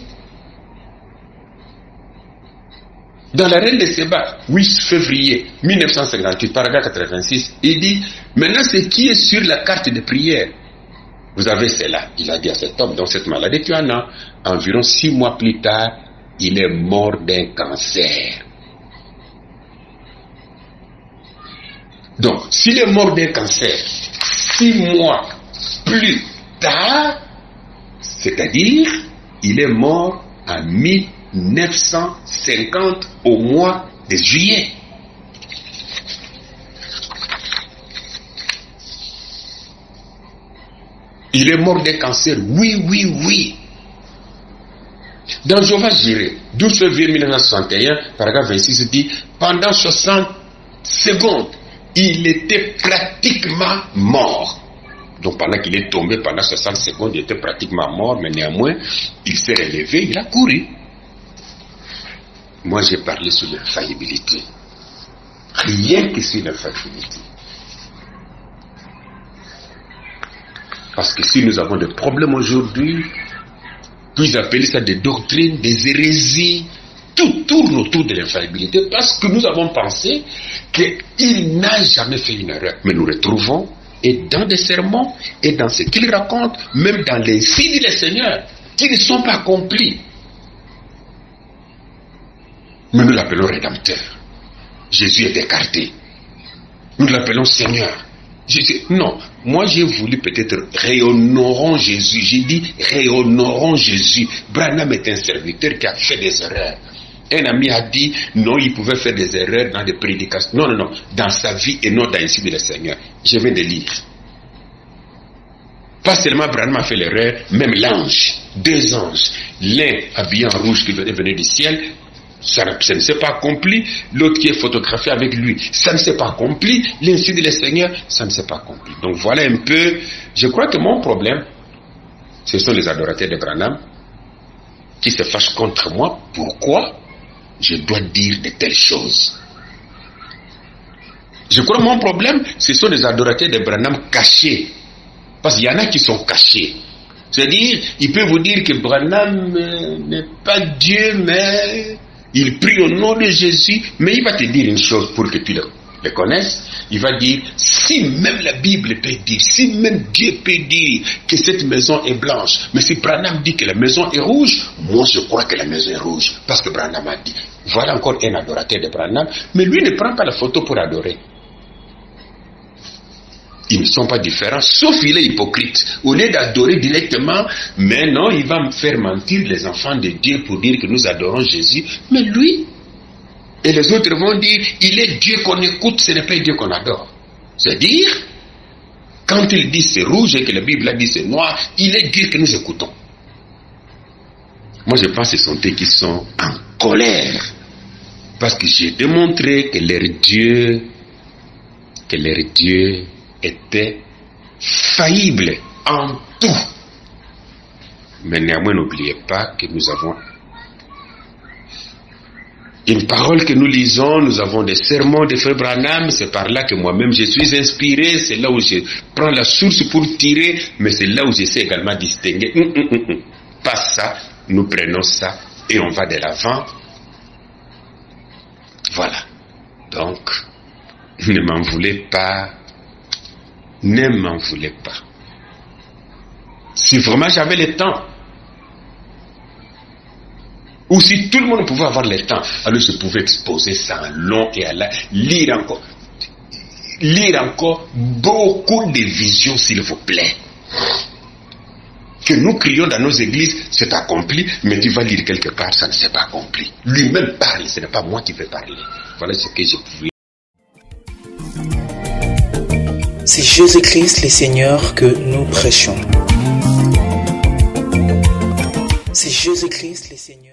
Dans la reine de Séba, 8 février 1958, paragraphe 86, il dit, maintenant ce qui est sur la carte de prière, vous avez cela. Il a dit à cet homme, donc cette maladie, tu en as. Environ 6 mois plus tard, il est mort d'un cancer. Donc, s'il est mort d'un cancer 6 mois plus tard, c'est-à-dire, il est mort en 1950 au mois de juillet. Il est mort d'un cancer, oui. Dans Jéhovah Jireh, 12 février 1961, paragraphe 26 dit, pendant 60 secondes, il était pratiquement mort. Donc pendant qu'il est tombé, pendant 60 secondes, il était pratiquement mort, mais néanmoins, il s'est relevé, il a couru. Moi, j'ai parlé sur l'infaillibilité. Rien que sur l'infaillibilité. Parce que si nous avons des problèmes aujourd'hui, puis appeler ça des doctrines, des hérésies, tout tourne autour de l'infaillibilité, parce que nous avons pensé qu'il n'a jamais fait une erreur. Mais nous retrouvons, et dans des sermons, et dans ce qu'il raconte, même dans les signes du Seigneur, qui ne sont pas accomplis. Mais nous l'appelons Rédempteur. Jésus est écarté. Nous l'appelons Seigneur. Non, moi j'ai voulu peut-être réhonorons Jésus. J'ai dit réhonorons Jésus. Branham est un serviteur qui a fait des erreurs. Un ami a dit non, il pouvait faire des erreurs dans des prédications. Non, dans sa vie et non dans les signes du Seigneur. Je viens de lire. Pas seulement Branham a fait l'erreur, même l'ange, 2 anges, l'un habillé en rouge qui venait du ciel, ça ne s'est pas accompli. L'autre qui est photographié avec lui, ça ne s'est pas accompli. L'ainsi de le Seigneur, ça ne s'est pas accompli. Donc voilà un peu, je crois que mon problème, ce sont les adorateurs de Branham qui se fâchent contre moi. Pourquoi je dois dire de telles choses? Je crois que mon problème, ce sont les adorateurs de Branham cachés. Parce qu'il y en a qui sont cachés. C'est-à-dire, il peut vous dire que Branham n'est pas Dieu, mais il prie au nom de Jésus. Mais il va te dire une chose pour que tu le connaisses. Il va dire, si même la Bible peut dire, si même Dieu peut dire que cette maison est blanche, mais si Branham dit que la maison est rouge, moi je crois que la maison est rouge. Parce que Branham a dit. Voilà encore un adorateur de Branham. Mais lui ne prend pas la photo pour adorer. Ils ne sont pas différents, sauf il est hypocrite. Au lieu d'adorer directement, mais non, il va me faire mentir les enfants de Dieu pour dire que nous adorons Jésus. Mais lui, et les autres vont dire, il est Dieu qu'on écoute, ce n'est pas Dieu qu'on adore. C'est-à-dire, quand il dit c'est rouge et que la Bible a dit c'est noir, il est Dieu que nous écoutons. Moi je pense que ce sont eux qui sont en colère. Parce que j'ai démontré que leur Dieu était faillible en tout. Mais néanmoins, n'oubliez pas que nous avons une parole que nous lisons, nous avons des sermons de Frère Branham, c'est par là que moi-même je suis inspiré, c'est là où je prends la source pour tirer, mais c'est là où j'essaie également de distinguer. Pas ça, nous prenons ça et on va de l'avant. Voilà. Donc, ne m'en voulez pas. Ne m'en voulez pas. Si vraiment j'avais le temps, ou si tout le monde pouvait avoir le temps, alors je pouvais exposer ça en long et à large, lire encore beaucoup de visions, s'il vous plaît. Que nous crions dans nos églises, c'est accompli, mais tu vas lire quelque part, ça ne s'est pas accompli. Lui-même parle, ce n'est pas moi qui vais parler. Voilà ce que je pouvais. C'est Jésus-Christ le Seigneur que nous prêchons. C'est Jésus-Christ le Seigneur.